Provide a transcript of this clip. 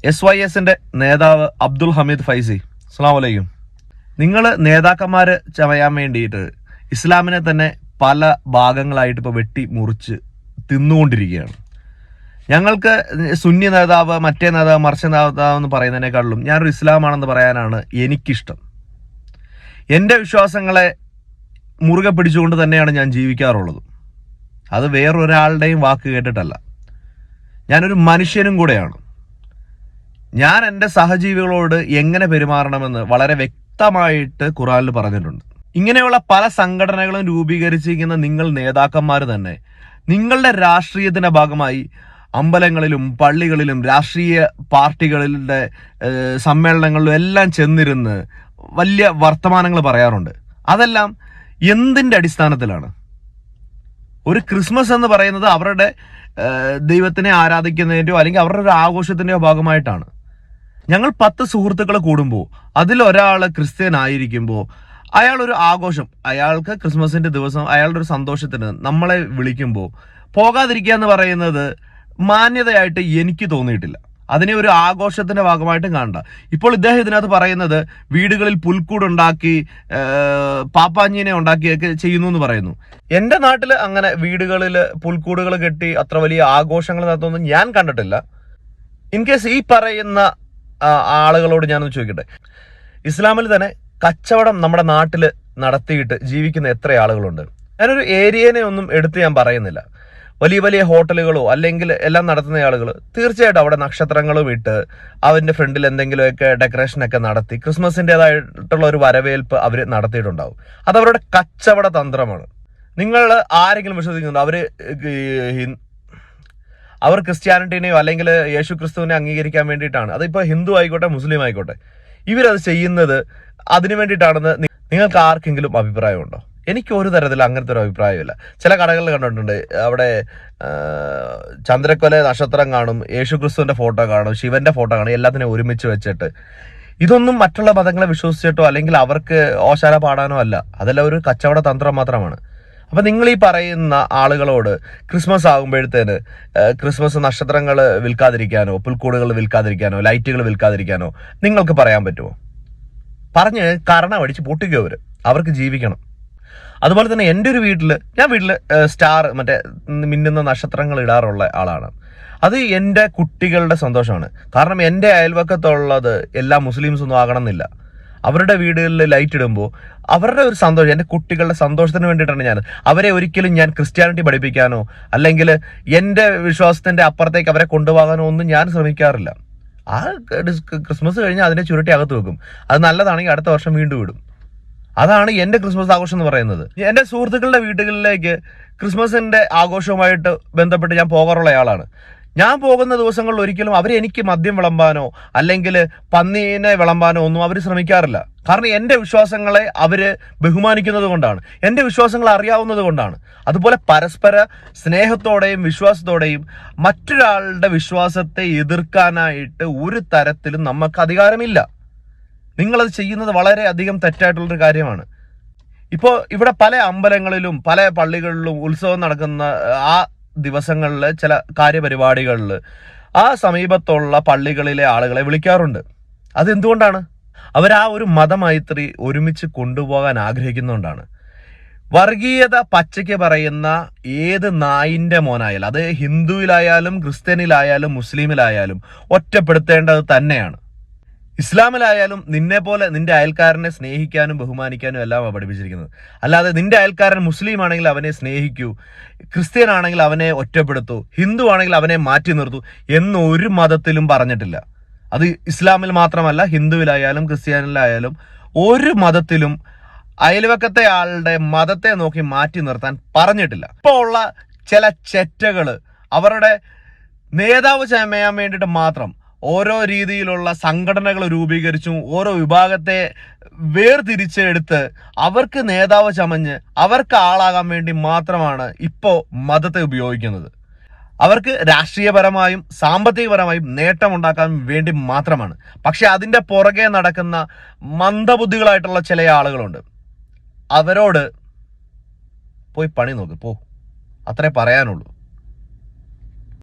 SYSന്റെ നേതാവ് അബ്ദുൽ ഹമീദ് ഫൈസി, അസ്സലാമു അലൈക്കും. നിങ്ങൾ നേതാക്കന്മാർ ചമയാൻ വേണ്ടിയിട്ട് ഇസ്ലാമിനെ തന്നെ പല ഭാഗങ്ങളായിട്ട് ഇപ്പോൾ വെട്ടി മുറിച്ച് തിന്നുകൊണ്ടിരിക്കുകയാണ്. ഞങ്ങൾക്ക് സുന്നി നേതാവ്, മറ്റേ നേതാവ്, മറിച്ച നേതാവ് എന്ന് പറയുന്നതിനേക്കാളും ഞാനൊരു ഇസ്ലാമാണെന്ന് പറയാനാണ് എനിക്കിഷ്ടം. എൻ്റെ വിശ്വാസങ്ങളെ മുറുകെ പിടിച്ചുകൊണ്ട് തന്നെയാണ് ഞാൻ ജീവിക്കാറുള്ളത്. അത് വേറൊരാളുടെയും വാക്ക് കേട്ടിട്ടല്ല. ഞാനൊരു മനുഷ്യനും കൂടെയാണ്. ഞാൻ എൻ്റെ സഹജീവികളോട് എങ്ങനെ പെരുമാറണമെന്ന് വളരെ വ്യക്തമായിട്ട് ഖുർആനിൽ പറഞ്ഞിട്ടുണ്ട്. ഇങ്ങനെയുള്ള പല സംഘടനകളും രൂപീകരിച്ചിരിക്കുന്ന നിങ്ങൾ നേതാക്കന്മാർ തന്നെ നിങ്ങളുടെ രാഷ്ട്രീയത്തിന്റെ ഭാഗമായി അമ്പലങ്ങളിലും പള്ളികളിലും രാഷ്ട്രീയ പാർട്ടികളുടെ സമ്മേളനങ്ങളിലും എല്ലാം ചെന്നിരുന്ന് വലിയ വർത്തമാനങ്ങൾ പറയാറുണ്ട്. അതെല്ലാം എന്തിൻ്റെ അടിസ്ഥാനത്തിലാണ്? ഒരു ക്രിസ്മസ് എന്ന് പറയുന്നത് അവരുടെ ദൈവത്തിനെ ആരാധിക്കുന്നതിൻ്റെയോ അല്ലെങ്കിൽ അവരുടെ ഒരു ആഘോഷത്തിൻ്റെയോ ഭാഗമായിട്ടാണ്. ഞങ്ങൾ 10 സുഹൃത്തുക്കൾ കൂടുമ്പോൾ അതിലൊരാൾ ക്രിസ്ത്യൻ ആയിരിക്കുമ്പോൾ അയാളൊരു ആഘോഷം, അയാൾക്ക് ക്രിസ്മസിന്റെ ദിവസം അയാളുടെ ഒരു സന്തോഷത്തിന് നമ്മളെ വിളിക്കുമ്പോൾ പോകാതിരിക്കുക എന്ന് പറയുന്നത് മാന്യതയായിട്ട് എനിക്ക് തോന്നിയിട്ടില്ല. അതിനെ ഒരു ആഘോഷത്തിന്റെ ഭാഗമായിട്ടും കാണണ്ട. ഇപ്പോൾ ഇദ്ദേഹം ഇതിനകത്ത് പറയുന്നത് വീടുകളിൽ പുൽക്കൂടുണ്ടാക്കി പാപ്പാഞ്ഞിനെ ഉണ്ടാക്കിയൊക്കെ ചെയ്യുന്നു എന്ന് പറയുന്നു. എൻ്റെ നാട്ടിൽ അങ്ങനെ വീടുകളിൽ പുൽക്കൂടുകൾ കെട്ടി അത്ര വലിയ ആഘോഷങ്ങൾ നടത്തുന്നത് ഞാൻ കണ്ടിട്ടില്ല. ഇൻ കേസ് ഈ പറയുന്ന ആളുകളോട് ഞാനൊന്ന് ചോദിക്കട്ടെ, ഇസ്ലാമിൽ തന്നെ കച്ചവടം നമ്മുടെ നാട്ടിൽ നടത്തിയിട്ട് ജീവിക്കുന്ന എത്ര ആളുകളുണ്ട്? ഞാനൊരു ഏരിയനെ ഒന്നും എടുത്ത് ഞാൻ പറയുന്നില്ല. വലിയ വലിയ ഹോട്ടലുകളോ അല്ലെങ്കിൽ എല്ലാം നടത്തുന്ന ആളുകൾ തീർച്ചയായിട്ടും അവിടെ നക്ഷത്രങ്ങളും ഇട്ട് അവൻ്റെ ഫ്രണ്ടിൽ എന്തെങ്കിലുമൊക്കെ ഡെക്കറേഷനൊക്കെ നടത്തി ക്രിസ്മസിൻ്റെതായിട്ടുള്ള ഒരു വരവേൽപ്പ് അവർ നടത്തിയിട്ടുണ്ടാവും. അതവരുടെ കച്ചവട തന്ത്രമാണ്. നിങ്ങൾ ആരെങ്കിലും വിശ്വസിക്കുന്നുണ്ടോ അവർ ക്രിസ്ത്യാനിറ്റിനെയോ അല്ലെങ്കിൽ യേശു ക്രിസ്തുവിനെ അംഗീകരിക്കാൻ വേണ്ടിയിട്ടാണ്? അതിപ്പോൾ ഹിന്ദു ആയിക്കോട്ടെ മുസ്ലിം ആയിക്കോട്ടെ, ഇവരത് ചെയ്യുന്നത് അതിനു വേണ്ടിയിട്ടാണെന്ന് നിങ്ങൾക്ക് ആർക്കെങ്കിലും അഭിപ്രായമുണ്ടോ? എനിക്ക് ഒരു തരത്തിൽ അങ്ങനത്തെ ഒരു അഭിപ്രായമില്ല. ചില കടകളിൽ കണ്ടിട്ടുണ്ട്, അവിടെ ചന്ദ്രക്കൊല നക്ഷത്രം കാണും, യേശു ക്രിസ്തുവിന്റെ ഫോട്ടോ കാണും, ശിവന്റെ ഫോട്ടോ കാണും, എല്ലാത്തിനെയും ഒരുമിച്ച് വെച്ചിട്ട്. ഇതൊന്നും മറ്റുള്ള മതങ്ങളെ വിശ്വസിച്ചിട്ടോ അല്ലെങ്കിൽ അവർക്ക് ഓശാല പാടാനോ അല്ല. അതെല്ലാം ഒരു കച്ചവട തന്ത്രം മാത്രമാണ്. അപ്പൊ നിങ്ങൾ ഈ പറയുന്ന ആളുകളോട് ക്രിസ്മസ് ആകുമ്പോഴത്തേന് ക്രിസ്മസ് നക്ഷത്രങ്ങൾ വിൽക്കാതിരിക്കാനോ പുൽക്കൂടുകൾ വിൽക്കാതിരിക്കാനോ ലൈറ്റുകൾ വിൽക്കാതിരിക്കാനോ നിങ്ങൾക്ക് പറയാൻ പറ്റുമോ? പറഞ്ഞ് കരണമടിച്ച് പൊട്ടിക്കോ അവർക്ക് ജീവിക്കണം. അതുപോലെ തന്നെ എൻ്റെ ഒരു വീട്ടിൽ സ്റ്റാർ മറ്റേ മിന്നുന്ന നക്ഷത്രങ്ങൾ ഇടാറുള്ള ആളാണ്. അത് എൻ്റെ കുട്ടികളുടെ സന്തോഷമാണ്. കാരണം എൻ്റെ അയൽവക്കത്തുള്ളത് എല്ലാ മുസ്ലിംസൊന്നും ആകണമെന്നില്ല. അവരുടെ വീടുകളിൽ ലൈറ്റ് ഇടുമ്പോൾ അവരുടെ ഒരു സന്തോഷം, എൻ്റെ കുട്ടികളുടെ സന്തോഷത്തിന് വേണ്ടിയിട്ടാണ് ഞാൻ. അവരെ ഒരിക്കലും ഞാൻ ക്രിസ്ത്യാനിറ്റി പഠിപ്പിക്കാനോ അല്ലെങ്കിൽ എൻ്റെ വിശ്വാസത്തിൻ്റെ അപ്പുറത്തേക്ക് അവരെ കൊണ്ടുപോകാനോ ഒന്നും ഞാൻ ശ്രമിക്കാറില്ല. ആ ക്രിസ്മസ് കഴിഞ്ഞാൽ അതിനെ ചുരുട്ടി അകത്ത് വെക്കും. അത് നല്ലതാണെങ്കിൽ അടുത്ത വർഷം വീണ്ടും ഇടും. അതാണ് എൻ്റെ ക്രിസ്മസ് ആഘോഷം എന്ന് പറയുന്നത്. എൻ്റെ സുഹൃത്തുക്കളുടെ വീടുകളിലേക്ക് ക്രിസ്മസിന്റെ ആഘോഷവുമായിട്ട് ബന്ധപ്പെട്ട് ഞാൻ പോകാറുള്ള ആളാണ്. ഞാൻ പോകുന്ന ദിവസങ്ങളിൽ ഒരിക്കലും എനിക്ക് മദ്യം വിളമ്പാനോ അല്ലെങ്കിൽ പന്നീനെ വിളമ്പാനോ ഒന്നും അവർ ശ്രമിക്കാറില്ല. കാരണം എൻ്റെ വിശ്വാസങ്ങളെ അവര് ബഹുമാനിക്കുന്നത് കൊണ്ടാണ്, എൻ്റെ വിശ്വാസങ്ങൾ അറിയാവുന്നത് കൊണ്ടാണ്. അതുപോലെ പരസ്പര സ്നേഹത്തോടെയും വിശ്വാസത്തോടെയും മറ്റൊരാളുടെ വിശ്വാസത്തെ എതിർക്കാനായിട്ട് ഒരു തരത്തിലും നമുക്ക് അധികാരമില്ല. നിങ്ങളത് ചെയ്യുന്നത് വളരെ അധികം തെറ്റായിട്ടുള്ളൊരു കാര്യമാണ്. ഇപ്പോൾ ഇവിടെ പല അമ്പലങ്ങളിലും പല പള്ളികളിലും ഉത്സവം നടക്കുന്ന ആ ദിവസങ്ങളിൽ ചില കാര്യപരിപാടികളിൽ ആ സമീപത്തുള്ള പള്ളികളിലെ ആളുകളെ വിളിക്കാറുണ്ട്. അതെന്തുകൊണ്ടാണ്? ആ ഒരു മതമൈത്രി ഒരുമിച്ച് കൊണ്ടുപോകാൻ ആഗ്രഹിക്കുന്നതുകൊണ്ടാണ്. വർഗീയത പച്ചയ്ക്ക് പറയുന്ന ഏത് നായിന്റെ മോനായാലും, അത് ഹിന്ദുവിലായാലും ക്രിസ്ത്യനിലായാലും മുസ്ലിമിലായാലും ഒറ്റപ്പെടുത്തേണ്ടത് തന്നെയാണ്. ഇസ്ലാമിലായാലും നിന്നെ പോലെ നിന്റെ അയൽക്കാരനെ സ്നേഹിക്കാനും ബഹുമാനിക്കാനും എല്ലാം പഠിപ്പിച്ചിരിക്കുന്നത്. അല്ലാതെ നിന്റെ അയൽക്കാരൻ മുസ്ലിം ആണെങ്കിൽ അവനെ സ്നേഹിക്കൂ, ക്രിസ്ത്യൻ ആണെങ്കിൽ അവനെ ഒറ്റപ്പെടുത്തൂ, ഹിന്ദു ആണെങ്കിൽ അവനെ മാറ്റി നിർത്തൂ എന്നൊരു മതത്തിലും പറഞ്ഞിട്ടില്ല. അത് ഇസ്ലാമിൽ മാത്രമല്ല, ഹിന്ദുവിലായാലും ക്രിസ്ത്യാനിലായാലും ഒരു മതത്തിലും അയൽവക്കത്തെ ആളുടെ മതത്തെ നോക്കി മാറ്റി നിർത്താൻ പറഞ്ഞിട്ടില്ല. ഇപ്പോൾ ഉള്ള ചില ചെറ്റകള് അവരുടെ നേതാവ് ചമയാൻ വേണ്ടിയിട്ട് മാത്രം ഓരോ രീതിയിലുള്ള സംഘടനകൾ രൂപീകരിച്ചും ഓരോ വിഭാഗത്തെ വേർതിരിച്ചെടുത്ത് അവർക്ക് നേതാവ് ചമഞ്ഞ് അവർക്ക് ആളാകാൻ വേണ്ടി മാത്രമാണ് ഇപ്പോൾ മതത്തെ ഉപയോഗിക്കുന്നത്. അവർക്ക് രാഷ്ട്രീയപരമായും സാമ്പത്തികപരമായും നേട്ടമുണ്ടാക്കാൻ വേണ്ടി മാത്രമാണ്. പക്ഷെ അതിൻ്റെ പുറകെ നടക്കുന്ന മന്ദബുദ്ധികളായിട്ടുള്ള ചില ആളുകളുണ്ട്. അവരോട് പോയി പണി നോക്ക്, അത്രേ പറയാനുള്ളൂ.